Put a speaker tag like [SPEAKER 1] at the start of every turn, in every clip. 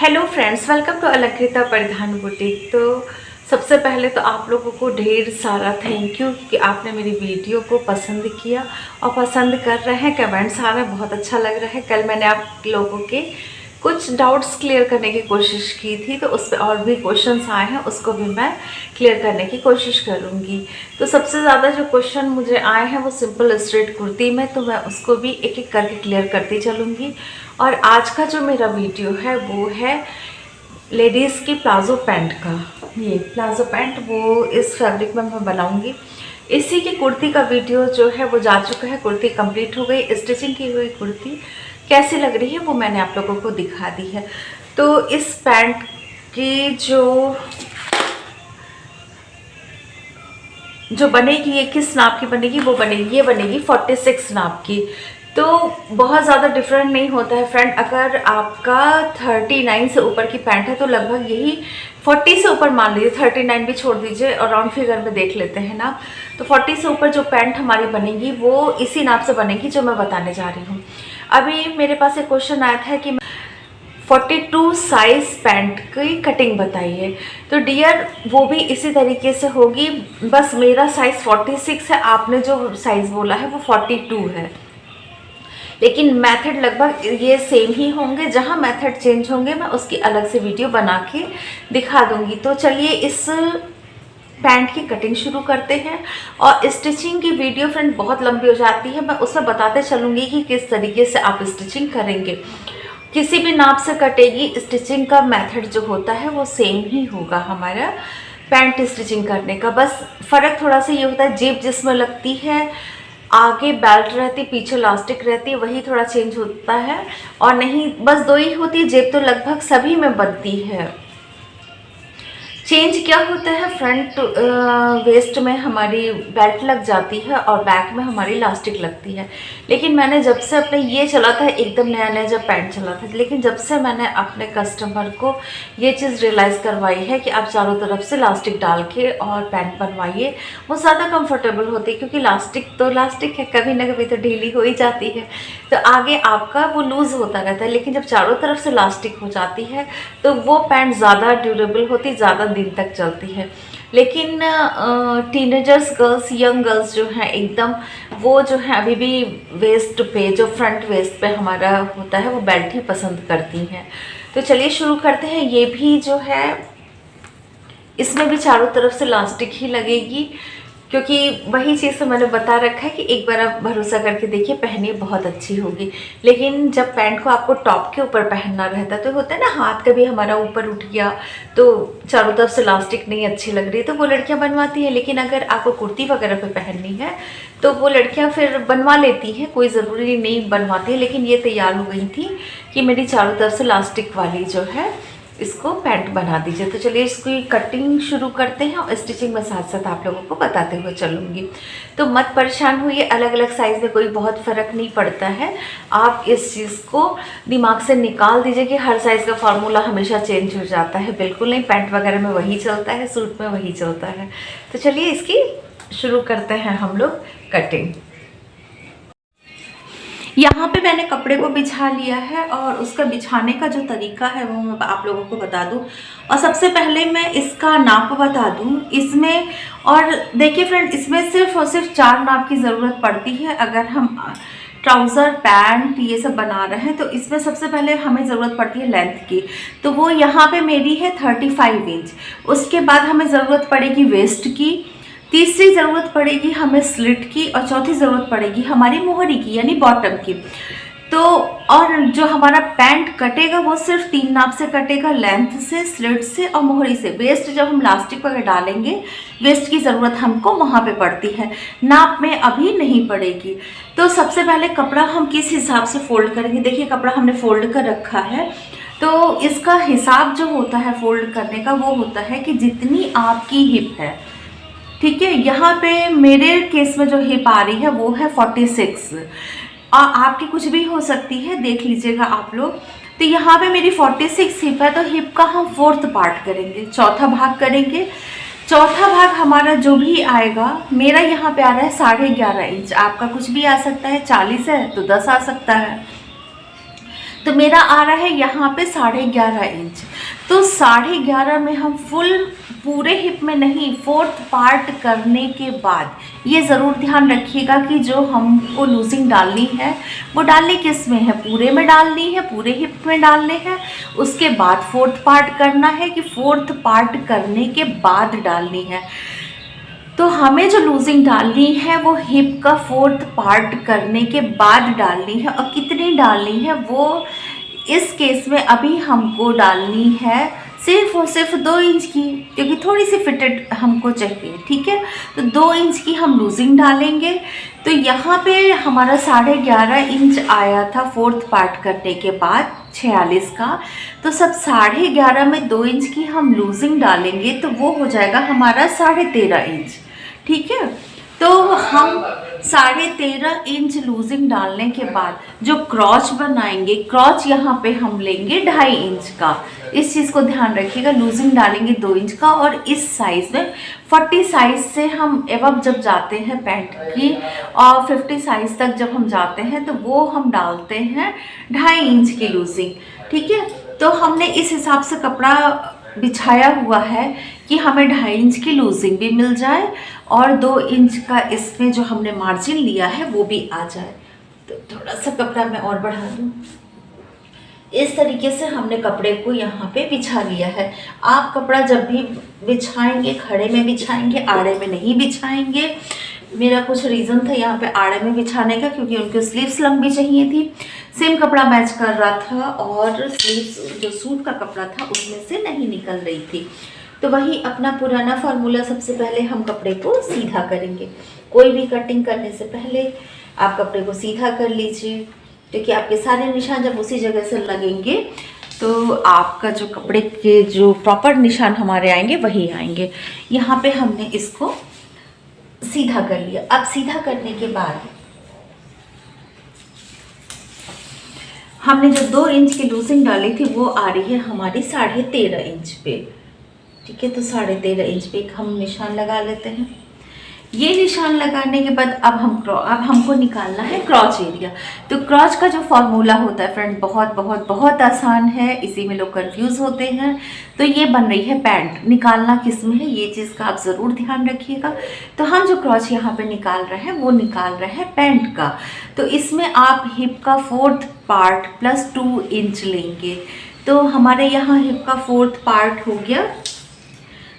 [SPEAKER 1] Hello friends, welcome to Alankrita Paridhan boutique. तो सबसे पहले तो आप लोगों को ढेर सारा थैंक यू कि आपने मेरी वीडियो को पसंद किया और पसंद कर रहे हैं। कमेंट्स आ रहे हैं, बहुत अच्छा लग रहा है। कल मैंने आप लोगों के कुछ डाउट्स क्लियर करने की कोशिश की थी, तो उस पर और भी क्वेश्चंस आए हैं, उसको भी मैं क्लियर करने की कोशिश करूँगी। तो सबसे ज़्यादा जो क्वेश्चन मुझे आए हैं वो सिंपल स्ट्रेट कुर्ती में, तो मैं उसको भी एक एक करके क्लियर करती चलूँगी। और आज का जो मेरा वीडियो है वो है लेडीज़ की प्लाज़ो पैंट का। ये प्लाज़ो पैंट वो इस फैब्रिक में मैं बनाऊंगी। इसी की कुर्ती का वीडियो जो है वो जा चुका है, कुर्ती कंप्लीट हो गई। स्टिचिंग की हुई कुर्ती कैसी लग रही है वो मैंने आप लोगों को दिखा दी है। तो इस पैंट की जो बनेगी, ये किस नाप की बनेगी, वो बनेगी, ये बनेगी 46 नाप की। तो बहुत ज़्यादा डिफरेंट नहीं होता है फ्रेंड। अगर आपका 39 से ऊपर की पैंट है तो लगभग यही 40 से ऊपर, मान लीजिए 39 भी छोड़ दीजिए और राउंड फिगर में देख लेते हैं ना, तो 40 से ऊपर जो पैंट हमारी बनेगी वो इसी नाप से बनेगी जो मैं बताने जा रही हूँ। अभी मेरे पास एक क्वेश्चन आया था कि 42 साइज पैंट की कटिंग बताइए। तो डियर वो भी इसी तरीके से होगी, बस मेरा साइज़ 46 है, आपने जो साइज़ बोला है वो 42 है, लेकिन मेथड लगभग ये सेम ही होंगे। जहाँ मेथड चेंज होंगे मैं उसकी अलग से वीडियो बना के दिखा दूंगी। तो चलिए इस पैंट की कटिंग शुरू करते हैं। और स्टिचिंग की वीडियो फ्रेंड बहुत लंबी हो जाती है, मैं उसमें बताते चलूँगी कि किस तरीके से आप स्टिचिंग करेंगे। किसी भी नाप से कटेगी, स्टिचिंग का मेथड जो होता है वो सेम ही होगा हमारा पैंट स्टिचिंग करने का। बस फ़र्क थोड़ा सा ये होता है, जेब जिसमें लगती है, आगे बेल्ट रहती, पीछे इलास्टिक रहती है, वही थोड़ा चेंज होता है। और नहीं, बस दो ही होती है। जेब तो लगभग सभी में बनती है। चेंज क्या होता है, फ्रंट वेस्ट में हमारी बेल्ट लग जाती है और बैक में हमारी इलास्टिक लगती है। लेकिन मैंने जब से अपने ये चला था, एकदम नया नया जब पैंट चला था, लेकिन जब से मैंने अपने कस्टमर को ये चीज़ रियलाइज़ करवाई है कि आप चारों तरफ से इलास्टिक डाल के और पैंट बनवाइए, वो ज़्यादा कंफर्टेबल होती है। क्योंकि इलास्टिक तो इलास्टिक है, कभी ना कभी तो ढीली हो ही जाती है, तो आगे आपका वो लूज़ होता रहता है। लेकिन जब चारों तरफ से इलास्टिक हो जाती है तो वो पैंट ज़्यादा ड्यूरेबल होती, ज़्यादा दिन तक चलती है। लेकिन टीनेजर्स गर्ल्स, यंग गर्ल्स जो हैं एकदम, वो जो है अभी भी वेस्ट पे, जो फ्रंट वेस्ट पे हमारा होता है, वो बेल्ट ही पसंद करती हैं। तो चलिए शुरू करते हैं। ये भी जो है इसमें भी चारों तरफ से इलास्टिक ही लगेगी, क्योंकि वही चीज़ तो मैंने बता रखा है कि एक बार आप भरोसा करके देखिए, पहनिए, बहुत अच्छी होगी। लेकिन जब पैंट को आपको टॉप के ऊपर पहनना रहता है तो होता है ना, हाथ कभी हमारा ऊपर उठ गया तो चारों तरफ से इलास्टिक नहीं अच्छी लग रही, तो वो लड़कियां बनवाती हैं। लेकिन अगर आपको कुर्ती वगैरह पे पहननी है तो वो लड़कियां फिर बनवा लेती हैं, कोई ज़रूरी नहीं बनवाती है। लेकिन ये तैयार हो गई थी कि मेरी चारों तरफ से इलास्टिक वाली जो है इसको पैंट बना दीजिए। तो चलिए इसकी कटिंग शुरू करते हैं और स्टिचिंग में साथ साथ आप लोगों को बताते हुए चलूँगी। तो मत परेशान होइए, अलग अलग साइज़ में कोई बहुत फ़र्क नहीं पड़ता है। आप इस चीज़ को दिमाग से निकाल दीजिए कि हर साइज़ का फार्मूला हमेशा चेंज हो जाता है। बिल्कुल नहीं, पैंट वगैरह में वही चलता है, सूट में वही चलता है। तो चलिए इसकी शुरू करते हैं हम लोग कटिंग। यहाँ पे मैंने कपड़े को बिछा लिया है और उसका बिछाने का जो तरीका है वो मैं आप लोगों को बता दूँ। और सबसे पहले मैं इसका नाप बता दूँ इसमें। और देखिए फ्रेंड, इसमें सिर्फ और सिर्फ 4 नाप की ज़रूरत पड़ती है। अगर हम ट्राउज़र, पैंट ये सब बना रहे हैं तो इसमें सबसे पहले हमें ज़रूरत पड़ती है लेंथ की। तो वो यहाँ पे मेरी है 35 इंच। उसके बाद हमें ज़रूरत पड़ेगी वेस्ट की, तीसरी ज़रूरत पड़ेगी हमें स्लिट की, और चौथी ज़रूरत पड़ेगी हमारी मोहरी की, यानी बॉटम की। तो और जो हमारा पैंट कटेगा वो सिर्फ 3 नाप से कटेगा, लेंथ से, स्लिट से और मोहरी से। वेस्ट जब हम इलास्टिक वगैरह डालेंगे, वेस्ट की ज़रूरत हमको वहाँ पे पड़ती है, नाप में अभी नहीं पड़ेगी। तो सबसे पहले कपड़ा हम किस हिसाब से फोल्ड करेंगे, देखिए कपड़ा हमने फोल्ड कर रखा है। तो इसका हिसाब जो होता है फोल्ड करने का वो होता है कि जितनी आपकी हिप है, ठीक है, यहाँ पे मेरे केस में जो हिप आ रही है वो है 46, और आपकी कुछ भी हो सकती है, देख लीजिएगा आप लोग। तो यहाँ पे मेरी 46 हिप है, तो हिप का हम 4th पार्ट करेंगे, चौथा भाग करेंगे। चौथा भाग हमारा जो भी आएगा, मेरा यहाँ पे आ रहा है 11.5 इंच, आपका कुछ भी आ सकता है, 40 है तो 10 आ सकता है। तो मेरा आ रहा है यहाँ पे 11.5 इंच। तो 11.5 में हम फुल पूरे हिप में नहीं, फोर्थ पार्ट करने के बाद ये ज़रूर ध्यान रखिएगा कि जो हमको लूजिंग डालनी है वो डालनी किस में है, पूरे में डालनी है, पूरे हिप में डालने हैं, उसके बाद फोर्थ पार्ट करना है कि फोर्थ पार्ट करने के बाद डालनी है। तो हमें जो लूजिंग डालनी है वो हिप का फोर्थ पार्ट करने के बाद डालनी है। और कितनी डालनी है वो इस केस में अभी हमको डालनी है सिर्फ और सिर्फ 2 इंच की, क्योंकि थोड़ी सी फिटेड हमको चाहिए, ठीक है। तो 2 इंच की हम लूजिंग डालेंगे। तो यहाँ पे हमारा 11.5 इंच आया था फोर्थ पार्ट करने के बाद 46 का। तो सब 11.5 में 2 इंच की हम लूजिंग डालेंगे तो वो हो जाएगा हमारा 13.5 इंच, ठीक है। तो हम 13.5 इंच लूजिंग डालने के बाद जो क्रॉच बनाएंगे, क्रॉच यहाँ पे हम लेंगे 2.5 इंच का। इस चीज़ को ध्यान रखिएगा, लूजिंग डालेंगे 2 इंच का। और इस साइज़ में 40 साइज़ से हम एवं जब जाते हैं पैंट की, और 50 साइज़ तक जब हम जाते हैं तो वो हम डालते हैं 2.5 इंच की लूजिंग, ठीक है। तो हमने इस हिसाब से कपड़ा बिछाया हुआ है कि हमें 2.5 इंच की लूजिंग भी मिल जाए और 2 इंच का इसमें जो हमने मार्जिन लिया है वो भी आ जाए। तो थोड़ा सा कपड़ा मैं और बढ़ा दूँ। इस तरीके से हमने कपड़े को यहाँ पे बिछा लिया है। आप कपड़ा जब भी बिछाएंगे खड़े में बिछाएंगे, आड़े में नहीं बिछाएंगे। मेरा कुछ रीज़न था यहाँ पे आड़े में बिछाने का, क्योंकि उनको स्लीव्स लंबी चाहिए थी, सेम कपड़ा मैच कर रहा था और स्लीव्स जो सूट का कपड़ा था उसमें से नहीं निकल रही थी। तो वही अपना पुराना फार्मूला, सबसे पहले हम कपड़े को सीधा करेंगे। कोई भी कटिंग करने से पहले आप कपड़े को सीधा कर लीजिए, क्योंकि आपके सारे निशान जब उसी जगह से लगेंगे तो आपका जो कपड़े के जो प्रॉपर निशान हमारे आएंगे वही आएंगे। यहाँ पे हमने इसको सीधा कर लिया। अब सीधा करने के बाद हमने जो 2 इंच की लूजिंग डाली थी वो आ रही है हमारी 13.5 इंच पे, ठीक है। तो 13.5 इंच पे हम निशान लगा लेते हैं। ये निशान लगाने के बाद अब हमको निकालना है क्रॉच एरिया। तो क्रॉच का जो फॉर्मूला होता है फ्रेंड बहुत बहुत बहुत आसान है, इसी में लोग कंफ्यूज होते हैं। तो ये बन रही है पैंट, निकालना किस में है ये चीज़ का आप ज़रूर ध्यान रखिएगा। तो हम जो क्रॉच यहाँ पे निकाल रहे हैं वो निकाल रहे हैं पैंट का। तो इसमें आप हिप का फोर्थ पार्ट प्लस 2 इंच लेंगे। तो हमारे यहाँ हिप का फोर्थ पार्ट हो गया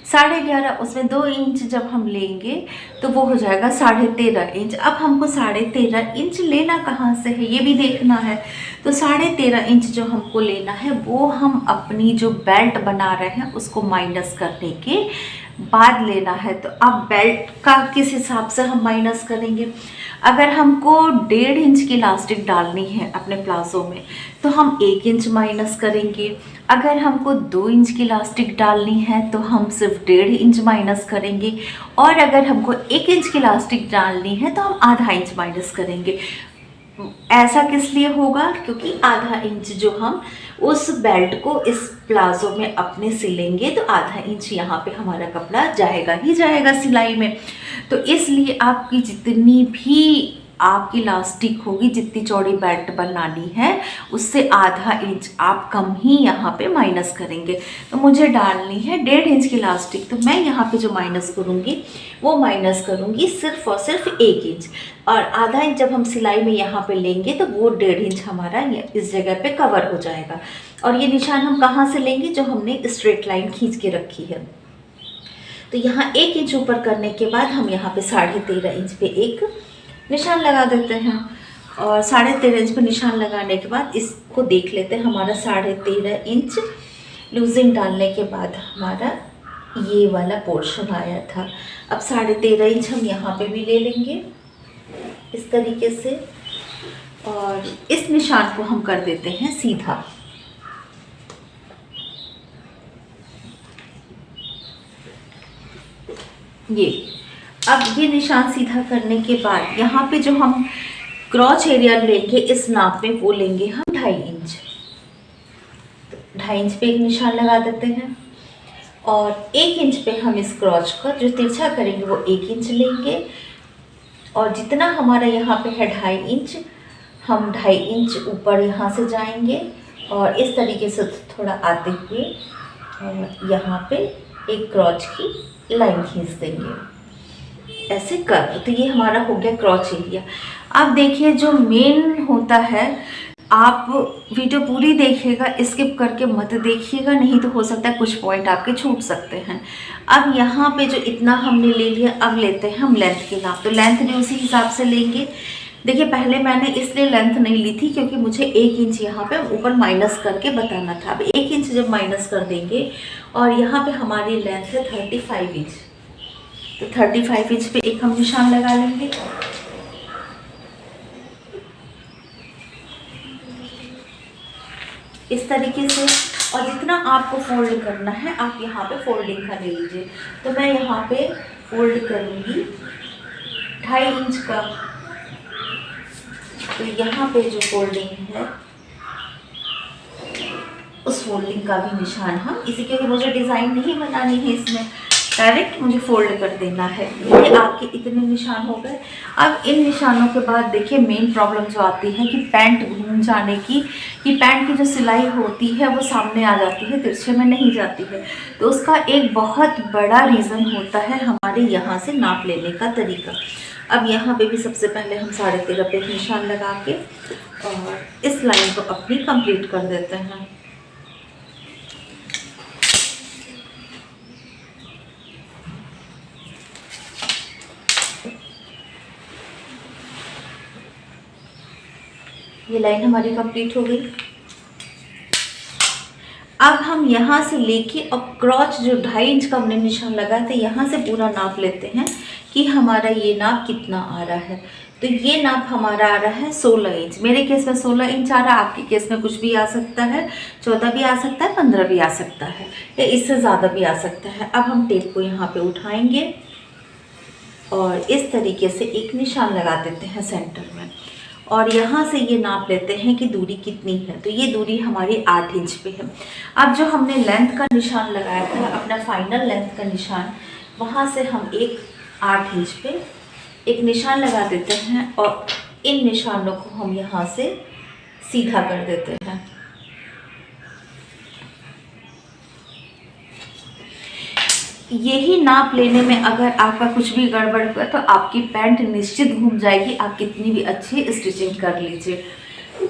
[SPEAKER 1] 11.5, उसमें 2 इंच जब हम लेंगे तो वो हो जाएगा 13.5 इंच। अब हमको 13.5 इंच लेना कहाँ से है ये भी देखना है। तो 13.5 इंच जो हमको लेना है वो हम अपनी जो बेल्ट बना रहे हैं उसको माइनस करने के बाद लेना है। तो अब बेल्ट का किस हिसाब से हम माइनस करेंगे, अगर हमको 1.5 इंच की इलास्टिक डालनी है अपने प्लाजो में तो हम 1 इंच माइनस करेंगे। अगर हमको 2 इंच की इलास्टिक डालनी है तो हम सिर्फ 1.5 इंच माइनस करेंगे। और अगर हमको 1 इंच की इलास्टिक डालनी है तो हम आधा इंच माइनस करेंगे। ऐसा किस लिए होगा, क्योंकि आधा इंच जो हम उस बेल्ट को इस प्लाजो में अपने सिलेंगे तो आधा इंच यहाँ पे हमारा कपड़ा जाएगा ही जाएगा सिलाई में। तो इसलिए आपकी जितनी भी आपकी इलास्टिक होगी, जितनी चौड़ी बेल्ट बनानी है उससे आधा इंच आप कम ही यहाँ पे माइनस करेंगे। तो मुझे डालनी है 1.5 इंच की इलास्टिक, तो मैं यहाँ पे जो माइनस करूँगी वो माइनस करूँगी सिर्फ और सिर्फ 1 इंच। और आधा इंच जब हम सिलाई में यहाँ पे लेंगे तो वो 1.5 इंच हमारा इस जगह पे कवर हो जाएगा। और ये निशान हम कहाँ से लेंगे, जो हमने स्ट्रेट लाइन खींच के रखी है। तो यहाँ 1 इंच ऊपर करने के बाद हम यहाँ पे 13.5 इंच पे एक निशान लगा देते हैं। और 13.5 इंच पे निशान लगाने के बाद इसको देख लेते हैं। हमारा 13.5 इंच लूजिंग डालने के बाद हमारा ये वाला पोर्शन आया था। अब 13.5 इंच हम यहाँ पे भी ले लेंगे इस तरीके से, और इस निशान को हम कर देते हैं सीधा। अब ये निशान सीधा करने के बाद यहाँ पे जो हम क्रॉच एरिया लेंगे इस नाप में वो लेंगे हम 2.5 इंच। तो 2.5 इंच पे एक निशान लगा देते हैं और 1 इंच पे हम इस क्रॉच का जो तिरछा करेंगे वो 1 इंच लेंगे। और जितना हमारा यहाँ पे है 2.5 इंच, हम 2.5 इंच ऊपर यहाँ से जाएंगे और इस तरीके से थोड़ा आते हुए यहाँ पे एक क्रॉच की लाइन खींच देंगे ऐसे कर। तो ये हमारा हो गया क्रॉच एरिया। अब देखिए जो मेन होता है, आप वीडियो पूरी देखिएगा, स्किप करके मत देखिएगा, नहीं तो हो सकता है कुछ पॉइंट आपके छूट सकते हैं। अब यहाँ पे जो इतना हमने ले लिया, अब लेते हैं हम लेंथ के नाप। तो लेंथ भी उसी हिसाब से लेंगे। देखिए पहले मैंने इसलिए लेंथ नहीं ली थी क्योंकि मुझे 1 इंच यहाँ पे ऊपर माइनस करके बताना था। अब 1 इंच जब माइनस कर देंगे और यहाँ पे हमारी लेंथ है 35 इंच, तो 35 इंच पे एक हम निशान लगा लेंगे। इस तरीके से, और जितना आपको फोल्ड करना है आप यहाँ पे फोल्डिंग का ले लीजिए। तो मैं यहाँ पे फोल्ड करूँगी 2.5 इंच का। तो यहाँ पे जो फोल्डिंग है उस फोल्डिंग का भी निशान हम इसी के, मुझे डिज़ाइन नहीं बनानी है इसमें, डायरेक्ट मुझे फोल्ड कर देना है। ये आपके इतने निशान हो गए। अब इन निशानों के बाद देखिए मेन प्रॉब्लम जो आती है कि पैंट घूम जाने की, कि पैंट की जो सिलाई होती है वो सामने आ जाती है, तिरछे में नहीं जाती है। तो उसका एक बहुत बड़ा रीज़न होता है हमारे यहाँ से नाप लेने का तरीका। अब यहाँ पे भी सबसे पहले हम 13.5 पे निशान लगा के और इस लाइन को अपनी कंप्लीट कर देते हैं। ये लाइन हमारी कंप्लीट हो गई। अब हम यहाँ से लेके और क्रॉच जो 2.5 इंच का हमने निशान लगाया था यहाँ से पूरा नाप लेते हैं कि हमारा ये नाप कितना आ रहा है। तो ये नाप हमारा आ रहा है 16 इंच। मेरे केस में 16 इंच आ रहा है, आपके केस में कुछ भी आ सकता है, 14 भी आ सकता है, 15 भी आ सकता है, या इससे ज़्यादा भी आ सकता है। अब हम टेप को यहाँ पे उठाएंगे और इस तरीके से एक निशान लगा देते हैं सेंटर में, और यहाँ से ये नाप लेते हैं कि दूरी कितनी है। तो ये दूरी हमारी 8 इंच पे है। अब जो हमने लेंथ का निशान लगाया था, अपना फाइनल लेंथ का निशान, वहाँ से हम एक 8 इंच पे एक निशान लगा देते हैं और इन निशानों को हम यहाँ से सीधा कर देते हैं। यही नाप लेने में अगर आपका कुछ भी गड़बड़ हुआ तो आपकी पैंट निश्चित घूम जाएगी, आप कितनी भी अच्छी स्टिचिंग कर लीजिए।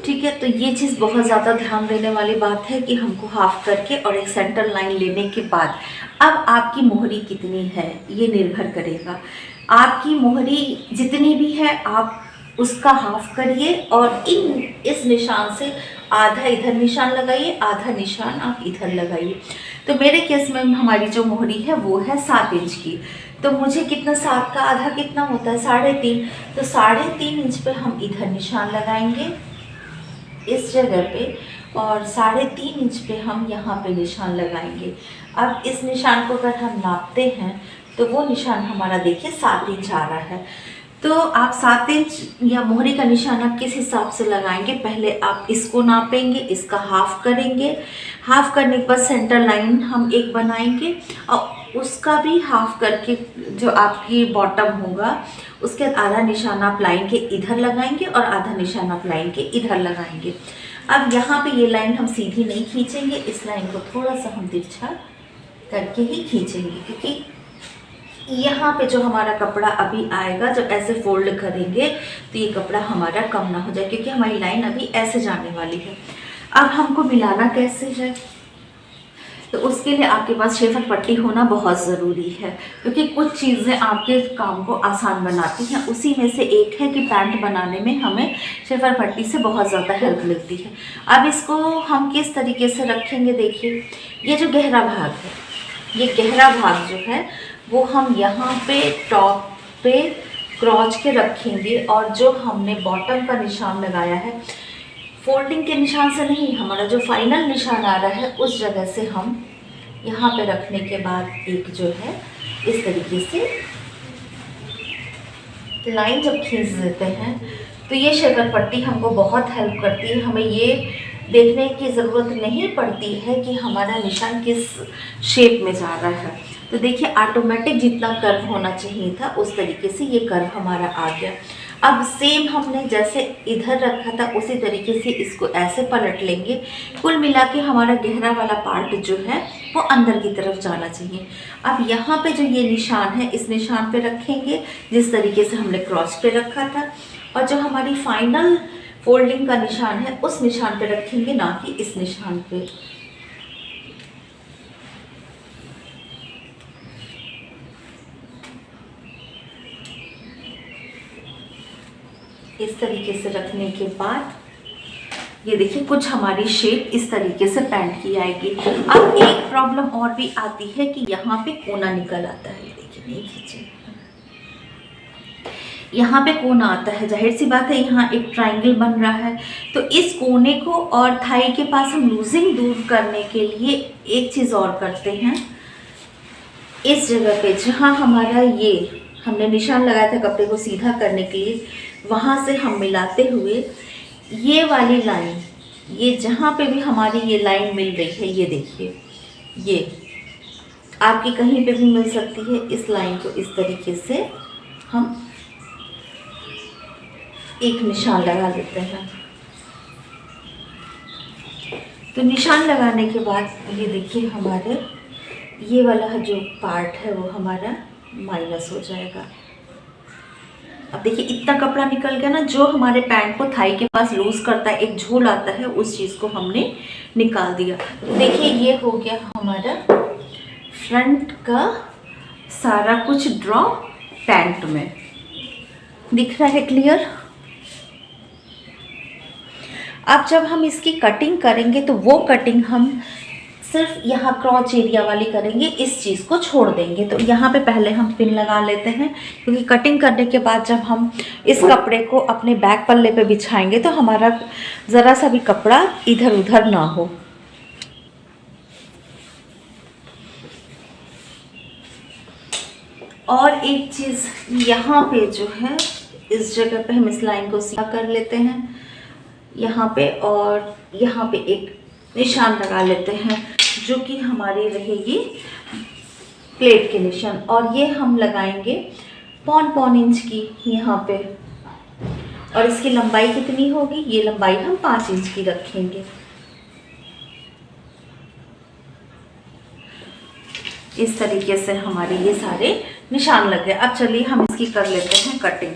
[SPEAKER 1] ठीक है, तो ये चीज़ बहुत ज़्यादा ध्यान देने वाली बात है कि हमको हाफ करके और एक सेंटर लाइन लेने के बाद अब आपकी मोहरी कितनी है ये निर्भर करेगा। आपकी मोहरी जितनी भी है आप उसका हाफ करिए और इस निशान से आधा इधर निशान लगाइए, आधा निशान आप इधर लगाइए। तो मेरे केस में हमारी जो मोहरी है वो है 7 इंच की। तो मुझे कितना, 7 का आधा कितना होता है 3.5। तो 3.5 इंच पे हम इधर निशान लगाएंगे इस जगह पे, और 3.5 इंच पे हम यहाँ पे निशान लगाएंगे। अब इस निशान को अगर हम नापते हैं तो वो निशान हमारा देखिए 7 इंच आ रहा है। तो आप 7 इंच या मोहरी का निशान आप किस हिसाब से लगाएंगे, पहले आप इसको नापेंगे, इसका हाफ करेंगे, हाफ करने के बाद सेंटर लाइन हम एक बनाएंगे और उसका भी हाफ करके जो आपकी बॉटम होगा उसके आधा निशान आप लाइन के इधर लगाएंगे और आधा निशान आप लाइन के इधर लगाएंगे। अब यहाँ पे ये लाइन हम सीधी नहीं खींचेंगे, इस लाइन को थोड़ा सा हम तिरछा करके ही खींचेंगे, क्योंकि यहाँ पे जो हमारा कपड़ा अभी आएगा जब ऐसे फोल्ड करेंगे तो ये कपड़ा हमारा कम ना हो जाए, क्योंकि हमारी लाइन अभी ऐसे जाने वाली है। अब हमको मिलाना कैसे है, तो उसके लिए आपके पास शेफर पट्टी होना बहुत ज़रूरी है, क्योंकि कुछ चीज़ें आपके काम को आसान बनाती हैं। उसी में से एक है कि पैंट बनाने में हमें शेफर पट्टी से बहुत ज़्यादा हेल्प मिलती है। अब इसको हम किस तरीके से रखेंगे, देखिए ये जो गहरा भाग है, ये गहरा भाग जो है वो हम यहाँ पे टॉप पे क्रॉच के रखेंगे, और जो हमने बॉटम का निशान लगाया है फोल्डिंग के निशान से नहीं, हमारा जो फाइनल निशान आ रहा है उस जगह से हम यहाँ पे रखने के बाद एक जो है इस तरीके से लाइन जब खींच देते हैं तो ये शेकर पट्टी हमको बहुत हेल्प करती है। हमें ये देखने की ज़रूरत नहीं पड़ती है कि हमारा निशान किस शेप में जा रहा है। तो देखिए ऑटोमेटिक जितना कर्व होना चाहिए था उस तरीके से ये कर्व हमारा आ गया। अब सेम हमने जैसे इधर रखा था उसी तरीके से इसको ऐसे पलट लेंगे। कुल मिला के हमारा गहरा वाला पार्ट जो है वो अंदर की तरफ जाना चाहिए। अब यहाँ पे जो ये निशान है इस निशान पे रखेंगे जिस तरीके से हमने क्रॉस पे रखा था, और जो हमारी फाइनल फोल्डिंग का निशान है उस निशान पे रखेंगे, ना कि इस निशान पे। इस तरीके से रखने के बाद ये देखिए कुछ हमारी शेप इस तरीके से पैंट की आएगी। अब एक प्रॉब्लम और भी आती है कि यहाँ पे कोना निकल आता है। देखिए, ये खींचिए, यहाँ पे कोना आता है, जाहिर सी बात है यहाँ एक ट्रायंगल बन रहा है। तो इस कोने को और थाई के पास हम लूजिंग दूर करने के लिए एक चीज़ और करते हैं। इस जगह पे जहाँ हमारा ये हमने निशान लगाया था कपड़े को सीधा करने के लिए, वहाँ से हम मिलाते हुए ये वाली लाइन, ये जहाँ पे भी हमारी ये लाइन मिल रही है, ये देखिए, ये आपकी कहीं पे भी मिल सकती है। इस लाइन को इस तरीके से हम एक निशान लगा देते हैं। तो निशान लगाने के बाद ये देखिए हमारे ये वाला जो पार्ट है वो हमारा माइनस हो जाएगा। अब देखिए इतना कपड़ा निकल गया ना, जो हमारे पैंट को थाई के पास लूज करता है, एक झोल आता है, उस चीज़ को हमने निकाल दिया। तो देखिए ये हो गया हमारा फ्रंट का सारा कुछ ड्रॉ पैंट में। दिख रहा है क्लियर? अब जब हम इसकी कटिंग करेंगे तो वो कटिंग हम सिर्फ यहाँ क्रॉच एरिया वाली करेंगे, इस चीज़ को छोड़ देंगे। तो यहाँ पे पहले हम पिन लगा लेते हैं, क्योंकि कटिंग करने के बाद जब हम इस कपड़े को अपने बैक पल्ले पे बिछाएंगे तो हमारा ज़रा सा भी कपड़ा इधर उधर ना हो। और एक चीज़ यहाँ पे जो है, इस जगह पे हम इस लाइन को सीधा कर लेते हैं यहाँ पे, और यहाँ पे एक निशान लगा लेते हैं जो कि हमारी रहेगी प्लेट के निशान, और ये हम लगाएंगे 0.5 इंच की यहाँ पे। और इसकी लंबाई कितनी होगी? ये लंबाई हम 5 इंच की रखेंगे। इस तरीके से हमारे ये सारे निशान लग गए। अब चलिए हम इसकी कर लेते हैं कटिंग।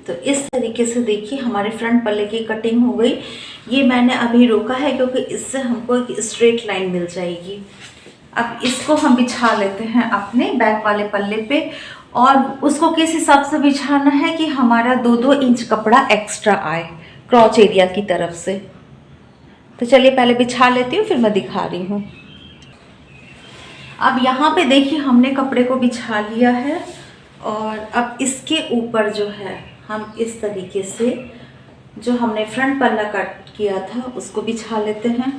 [SPEAKER 1] तो इस तरीके से देखिए हमारे फ्रंट पल्ले की कटिंग हो गई। ये मैंने अभी रोका है क्योंकि इससे हमको एक स्ट्रेट लाइन मिल जाएगी। अब इसको हम बिछा लेते हैं अपने बैक वाले पल्ले पे, और उसको किस हिसाब से बिछाना है कि हमारा 2-2 इंच कपड़ा एक्स्ट्रा आए क्रॉच एरिया की तरफ से। तो चलिए पहले बिछा लेती हूँ, फिर मैं दिखा रही हूँ। अब यहाँ पे देखिए हमने कपड़े को बिछा लिया है, और अब इसके ऊपर जो है हम इस तरीके से जो हमने फ्रंट पल्ला कट किया था उसको बिछा लेते हैं।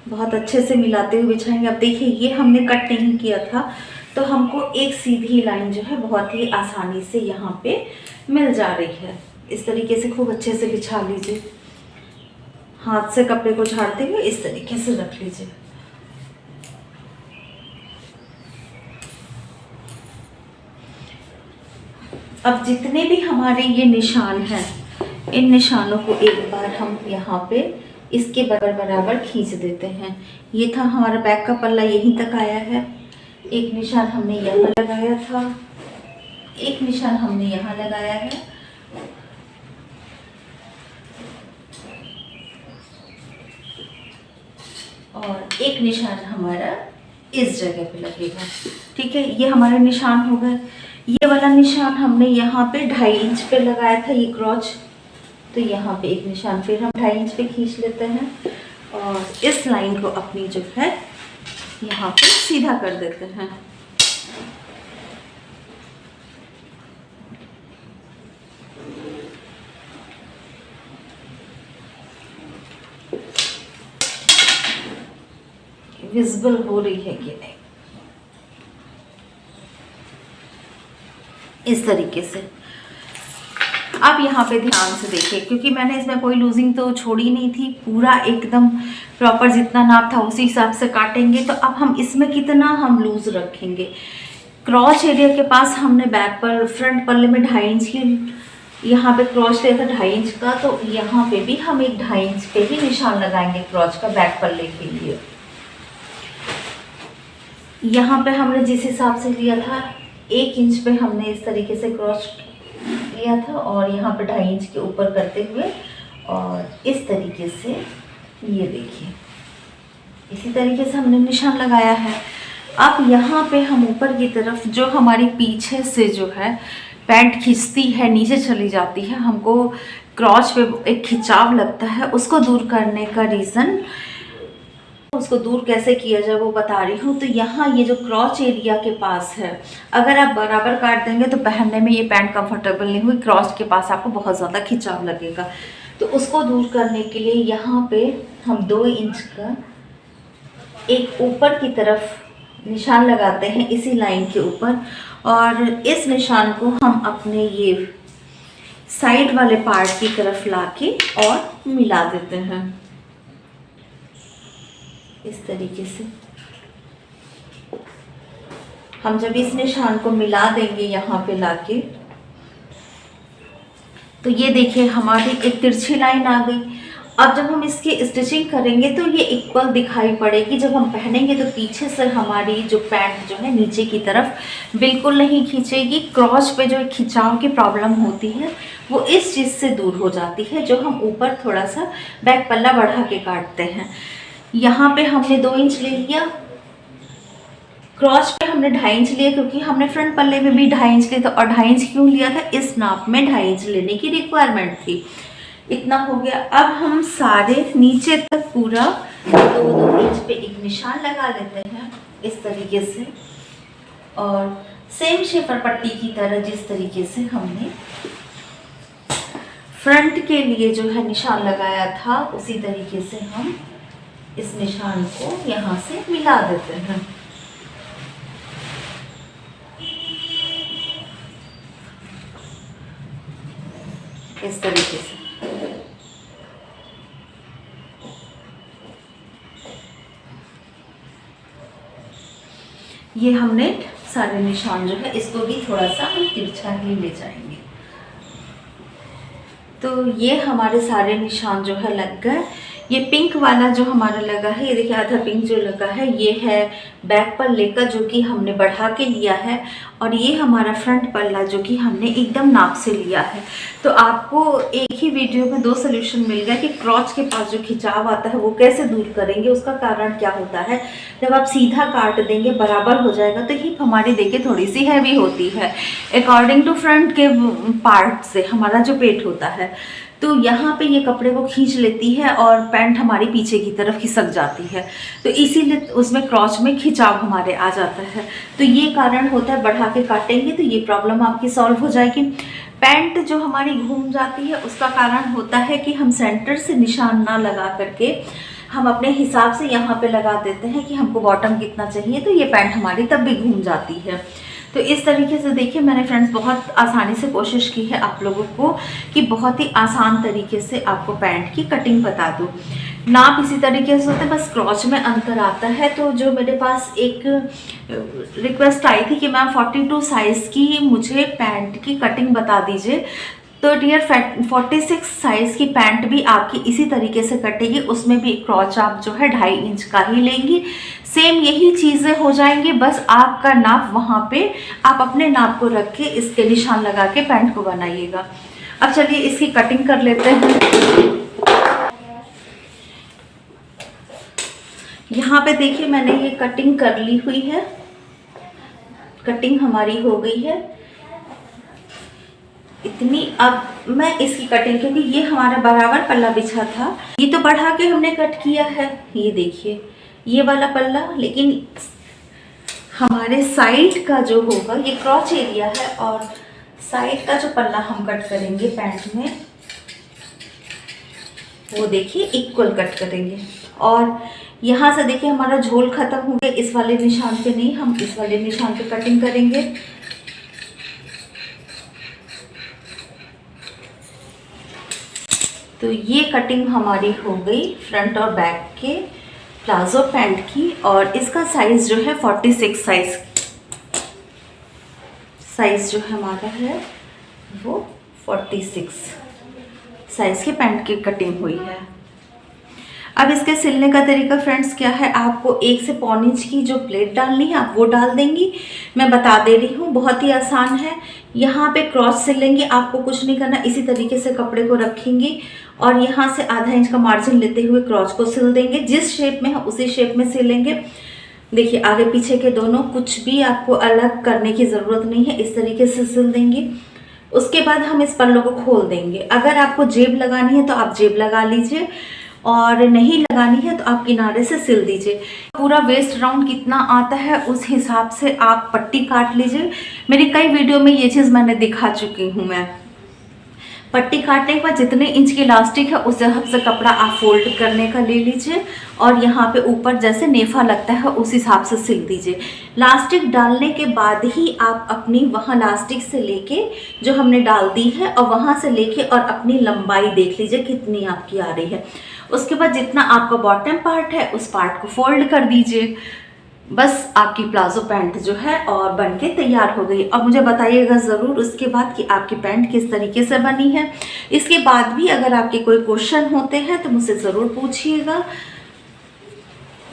[SPEAKER 1] बहुत अच्छे से मिलाते हुए बिछाएंगे। अब देखिए ये हमने कट नहीं किया था, तो हमको एक सीधी लाइन जो है बहुत ही आसानी से यहाँ पे मिल जा रही है। इस तरीके से खूब अच्छे से बिछा लीजिए, हाथ से कपड़े को झाड़ते हुए इस तरीके से रख लीजिए। अब जितने भी हमारे ये निशान हैं, इन निशानों को एक बार हम यहाँ पे इसके बराबर खींच देते हैं। ये था हमारा बैक का पल्ला, यहीं तक आया है। एक निशान हमने यहाँ लगाया था, एक निशान हमने यहाँ लगाया है, और एक निशान हमारा इस जगह पे लगेगा। ठीक है, ये हमारे निशान हो गए। ये वाला निशान हमने यहाँ पे 2.5 इंच पे लगाया था, ये क्रॉच, तो यहाँ पे एक निशान फिर हम 2.5 इंच पे खींच लेते हैं, और इस लाइन को अपनी जो है यहाँ पे सीधा कर देते हैं। विजिबल हो रही है कि नहीं, इस तरीके से। आप यहाँ पे ध्यान से देखिए, क्योंकि मैंने इसमें कोई लूजिंग तो छोड़ी नहीं थी, पूरा एकदम प्रॉपर जितना नाप था उसी हिसाब से काटेंगे। तो अब हम इसमें कितना हम लूज रखेंगे। क्रॉच एरिया के पास हमने बैक पर फ्रंट पल्ले में 2.5 इंच की यहाँ पे क्रॉच लिया था 2.5 इंच का, तो यहाँ पे भी हम एक 2.5 इंच पे ही निशान लगाएंगे क्रॉच का बैक पल्ले के लिए। यहाँ पे हमने जिस हिसाब से लिया था 1 इंच पे हमने इस तरीके से क्रॉच लिया था, और यहाँ पे 2.5 इंच के ऊपर करते हुए और इस तरीके से ये देखिए, इसी तरीके से हमने निशान लगाया है। अब यहाँ पे हम ऊपर की तरफ जो हमारी पीछे से जो है पैंट खिंचती है, नीचे चली जाती है, हमको क्रॉच पे एक खिंचाव लगता है, उसको दूर करने का रीज़न, उसको दूर कैसे किया जाए वो बता रही हूँ। तो यहाँ ये जो क्रॉच एरिया के पास है, अगर आप बराबर काट देंगे तो पहनने में ये पैंट कंफर्टेबल नहीं हुई, क्रॉच के पास आपको बहुत ज़्यादा खिंचाव लगेगा। तो उसको दूर करने के लिए यहाँ पे हम 2 इंच का एक ऊपर की तरफ निशान लगाते हैं इसी लाइन के ऊपर, और इस निशान को हम अपने ये साइड वाले पार्ट की तरफ लाके और मिला देते हैं इस तरीके से। हम जब इस निशान को मिला देंगे यहाँ पे लाके, तो ये देखिए हमारी एक तिरछी लाइन आ गई। अब जब हम इसकी स्टिचिंग करेंगे तो ये इक्वल दिखाई पड़ेगी। जब हम पहनेंगे तो पीछे से हमारी जो पैंट जो है नीचे की तरफ बिल्कुल नहीं खींचेगी। क्रॉच पे जो खिंचाव की प्रॉब्लम होती है वो इस चीज़ से दूर हो जाती है, जो हम ऊपर थोड़ा सा बैक पल्ला बढ़ा के काटते हैं। यहाँ पे हमने 2 इंच ले लिया, क्रॉच पे हमने 2.5 इंच लिया, क्योंकि हमने फ्रंट पल्ले में भी 2.5 इंच लिया था। और 2.5 इंच क्यों लिया था, इस नाप में 2.5 इंच लेने की रिक्वायरमेंट थी। इतना हो गया। अब हम सारे नीचे तक पूरा 2-2 इंच पे एक निशान लगा लेते हैं इस तरीके से, और सेम शेपर पट्टी की तरह जिस तरीके से हमने फ्रंट के लिए जो है निशान लगाया था, उसी तरीके से हम इस निशान को यहाँ से मिला देते हैं। इस तरीके से ये हमने सारे निशान जो है इसको भी थोड़ा सा हम तिरछा ही ले जाएंगे। तो ये हमारे सारे निशान जो है लग गए। ये पिंक वाला जो हमारा लगा है, ये देखिए आधा पिंक जो लगा है, ये है बैक पल्ले का जो कि हमने बढ़ा के लिया है, और ये हमारा फ्रंट पल्ला जो कि हमने एकदम नाप से लिया है। तो आपको एक ही वीडियो में 2 सोल्यूशन मिल गया कि क्रॉच के पास जो खिंचाव आता है वो कैसे दूर करेंगे, उसका कारण क्या होता है। जब आप सीधा काट देंगे बराबर हो जाएगा, तो हिप हमारी देखिए थोड़ी सी हैवी होती है अकॉर्डिंग टू फ्रंट के पार्ट से हमारा जो पेट होता है, तो यहाँ पे ये कपड़े को खींच लेती है और पैंट हमारी पीछे की तरफ खिसक जाती है, तो इसीलिए उसमें क्रॉच में खिंचाव हमारे आ जाता है। तो ये कारण होता है। बढ़ा के काटेंगे तो ये प्रॉब्लम आपकी सॉल्व हो जाएगी। पैंट जो हमारी घूम जाती है उसका कारण होता है कि हम सेंटर से निशान ना लगा करके हम अपने हिसाब से यहाँ पे लगा देते हैं कि हमको बॉटम कितना चाहिए, तो ये पैंट हमारी तब भी घूम जाती है। तो इस तरीके से देखिए मैंने फ्रेंड्स बहुत आसानी से कोशिश की है आप लोगों को कि बहुत ही आसान तरीके से आपको पैंट की कटिंग बता दूँ। नाप इसी तरीके से होते हैं, बस क्रॉच में अंतर आता है। तो जो मेरे पास एक रिक्वेस्ट आई थी कि मैम 42 साइज़ की मुझे पैंट की कटिंग बता दीजिए, तो डियर 46 साइज़ की पैंट भी आपकी इसी तरीके से कटेगी। उसमें भी क्रॉच आप जो है 2.5 इंच का ही लेंगी, सेम यही चीज़ें हो जाएंगी, बस आपका नाप वहाँ पे आप अपने नाप को रख के इसके निशान लगा के पैंट को बनाइएगा। अब चलिए इसकी कटिंग कर लेते हैं। यहाँ पे देखिए मैंने ये कटिंग कर ली हुई है, कटिंग हमारी हो गई है इतनी। अब मैं इसकी कटिंग, क्योंकि ये हमारा बराबर पल्ला बिछा था, ये तो बढ़ा के हमने कट किया है, ये देखिए ये वाला पल्ला, लेकिन हमारे साइड का जो होगा ये क्रॉच एरिया है, और साइड का जो पल्ला हम कट करेंगे पैंट में वो देखिए इक्वल कट करेंगे। और यहाँ से देखिए हमारा झोल ख़त्म हो गया, इस वाले निशान पे नहीं, हम इस वाले निशान पे कटिंग करेंगे। तो ये कटिंग हमारी हो गई फ्रंट और बैक के प्लाजो पैंट की, और इसका साइज़ जो है 46 साइज़ जो हमारा है वो 46 साइज़ के पैंट की कटिंग हुई है। अब इसके सिलने का तरीका फ्रेंड्स क्या है, आपको 1 से पौन इंच की जो प्लेट डालनी है आप वो डाल देंगी। मैं बता दे रही हूँ, बहुत ही आसान है। यहाँ पे क्रॉस सिल लेंगे, आपको कुछ नहीं करना, इसी तरीके से कपड़े को रखेंगी और यहाँ से आधा इंच का मार्जिन लेते हुए क्रॉस को सिल देंगे। जिस शेप में है उसी शेप में सिलेंगे। देखिए आगे पीछे के दोनों, कुछ भी आपको अलग करने की ज़रूरत नहीं है, इस तरीके से सिल देंगे। उसके बाद हम इस पल्लू को खोल देंगे। अगर आपको जेब लगानी है तो आप जेब लगा लीजिए, और नहीं लगानी है तो आप किनारे से सिल दीजिए। पूरा वेस्ट राउंड कितना आता है उस हिसाब से आप पट्टी काट लीजिए। मेरी कई वीडियो में ये चीज़ मैंने दिखा चुकी हूँ। मैं पट्टी काटने के बाद जितने इंच की इलास्टिक है उस हिसाब से कपड़ा आप फोल्ड करने का ले लीजिए, और यहाँ पे ऊपर जैसे नेफा लगता है उस हिसाब से सिल दीजिए। इलास्टिक डालने के बाद ही आप अपनी वहाँ इलास्टिक से लेके जो हमने डाल दी है और वहाँ से लेके और अपनी लंबाई देख लीजिए कितनी आपकी आ रही है। उसके बाद जितना आपका बॉटम पार्ट है उस पार्ट को फोल्ड कर दीजिए। बस आपकी प्लाजो पैंट जो है और बनके तैयार हो गई। अब मुझे बताइएगा ज़रूर उसके बाद कि आपकी पैंट किस तरीके से बनी है। इसके बाद भी अगर आपके कोई क्वेश्चन होते हैं तो मुझसे ज़रूर पूछिएगा।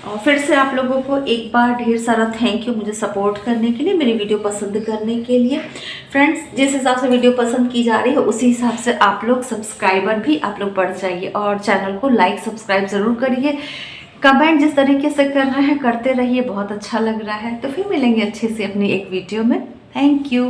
[SPEAKER 1] और फिर से आप लोगों को एक बार ढेर सारा थैंक यू मुझे सपोर्ट करने के लिए, मेरी वीडियो पसंद करने के लिए। फ्रेंड्स जिस हिसाब से वीडियो पसंद की जा रही है उसी हिसाब से आप लोग सब्सक्राइबर भी आप लोग बढ़ जाइए, और चैनल को लाइक सब्सक्राइब ज़रूर करिए। कमेंट जिस तरीके से कर रहे हैं करते रहिए, बहुत अच्छा लग रहा है। तो फिर मिलेंगे अच्छे से अपनी एक वीडियो में। Thank you.